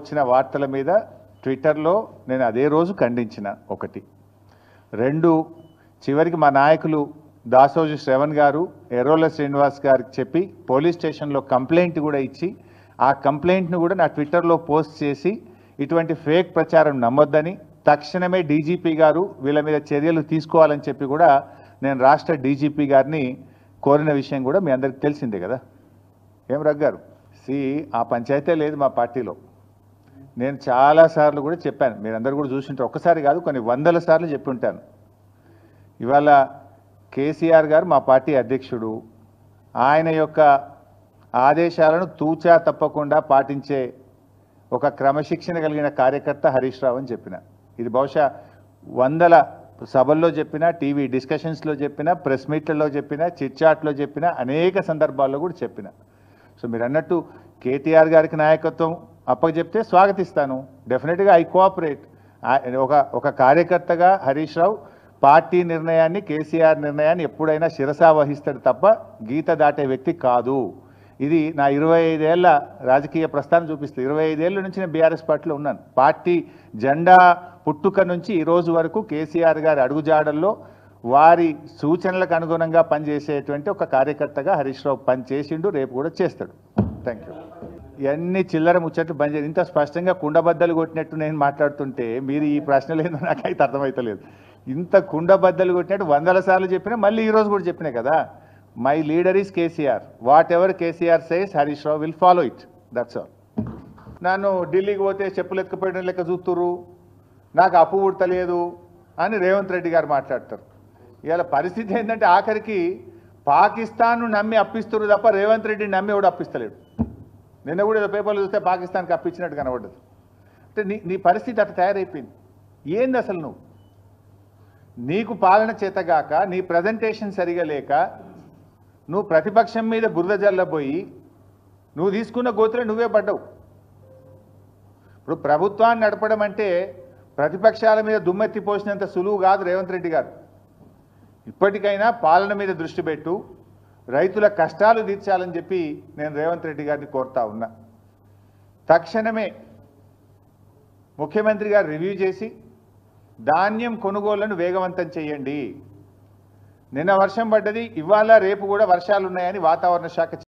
వచ్చిన వార్తల మీద ట్విట్టర్లో నేను అదే రోజు ఖండించిన. ఒకటి. రెండు, చివరికి మా నాయకులు దాసోజు శ్రవణ్ గారు ఎర్రోల శ్రీనివాస్ గారికి చెప్పి పోలీస్ స్టేషన్లో కంప్లైంట్ కూడా ఇచ్చి ఆ కంప్లైంట్ను కూడా నా ట్విట్టర్లో పోస్ట్ చేసి ఇటువంటి ఫేక్ ప్రచారం నమ్మొద్దని తక్షణమే డీజీపీ గారు వీళ్ళ మీద చర్యలు తీసుకోవాలని చెప్పి కూడా నేను రాష్ట్ర డీజీపీ గారిని కోరిన విషయం కూడా మీ అందరికీ తెలిసిందే కదా. ఏం రగ్గారు ఆ పంచాయతీ లేదు మా పార్టీలో. నేను చాలాసార్లు కూడా చెప్పాను, మీరందరూ కూడా చూసింటారు. ఒక్కసారి కాదు, కొన్ని వందల సార్లు చెప్పి ఉంటాను. ఇవాళ కేసీఆర్ గారు మా పార్టీ అధ్యక్షుడు. ఆయన యొక్క ఆదేశాలను తూచా తప్పకుండా పాటించే ఒక క్రమశిక్షణ కలిగిన కార్యకర్త హరీష్ రావు అని చెప్పిన. ఇది బహుశా వందల సభల్లో చెప్పిన, టీవీ డిస్కషన్స్లో చెప్పిన, ప్రెస్ మీట్లలో చెప్పిన, చిట్చాట్లో చెప్పిన, అనేక సందర్భాల్లో కూడా చెప్పిన. సో మీరు అన్నట్టు కేటీఆర్ గారికి నాయకత్వం అప్పచెప్తే స్వాగతిస్తాను. డెఫినెట్గా ఐ కోఆపరేట్. ఒక కార్యకర్తగా హరీష్ రావు పార్టీ నిర్ణయాన్ని, కేసీఆర్ నిర్ణయాన్ని ఎప్పుడైనా శిరసా వహిస్తాడు తప్ప గీత దాటే వ్యక్తి కాదు. ఇది నా 25 ఏళ్ల రాజకీయ ప్రస్థానం చూపిస్తుంది. 25 ఏళ్ళ నుంచి నేను బీఆర్ఎస్ పార్టీలో ఉన్నాను. పార్టీ జెండా పుట్టుక నుంచి ఈ రోజు వరకు కేసీఆర్ గారి అడుగుజాడల్లో వారి సూచనలకు అనుగుణంగా పనిచేసేటువంటి ఒక కార్యకర్తగా హరీష్ రావు పనిచేసిండు, రేపు కూడా చేస్తాడు. Thank you. ఇవన్నీ చిల్లర ముచ్చట్లు బంద్ చేయాలి. ఇంత స్పష్టంగా కుండబద్దలు కొట్టినట్టు నేను మాట్లాడుతుంటే మీరు ఈ ప్రశ్నలు ఏందో నాకైతే అర్థమవుతలేదు. ఇంత కుండబద్దలు కొట్టినట్టు వందల సార్లు చెప్పినా మళ్ళీ ఈరోజు కూడా చెప్పినా కదా. My leader is KCR. What ever KCR says Harish Rao will follow it. That's all. నన్ను ఢిల్లీకి పోతే చెప్పులు ఎత్తుకుపోయడం లెక్క చూస్తురు, నాకు అప్పు పుడతలేదు అని రేవంత్ రెడ్డి గారు మాట్లాడతారు. ఇవాళ పరిస్థితి ఏంటంటే ఆఖరికి పాకిస్తాన్ను నమ్మి అప్పిస్తున్నారు తప్ప రేవంత్ రెడ్డిని నమ్మి ఎవడు అప్పిస్తలేడు. నిన్న కూడా ఏదో పేపర్లు చూస్తే పాకిస్తాన్కి అప్పించినట్టు కనబడ్డది. అంటే నీ పరిస్థితి అట్లా తయారైపోయింది. ఏంది అసలు నీకు పాలన చేతగాక, నీ ప్రజెంటేషన్ సరిగా లేక, నువ్వు ప్రతిపక్షం మీద బురద జల్లబోయి నువ్వు తీసుకున్న గోతులే నువ్వే పడ్డావు. ఇప్పుడు ప్రభుత్వాన్ని నడపడం అంటే ప్రతిపక్షాల మీద దుమ్మెత్తి పోసినంత సులువు కాదు రేవంత్ రెడ్డి గారు. ఇప్పటికైనా పాలన మీద దృష్టి పెట్టు, రైతుల కష్టాలు తీర్చాలని చెప్పి నేను రేవంత్ రెడ్డి గారిని కోరుతా ఉన్నా. తక్షణమే ముఖ్యమంత్రి గారు రివ్యూ చేసి ధాన్యం కొనుగోళ్లను వేగవంతం చేయండి. నిన్న వర్షం పడ్డది, ఇవాళ రేపు కూడా వర్షాలు ఉన్నాయని వాతావరణ శాఖ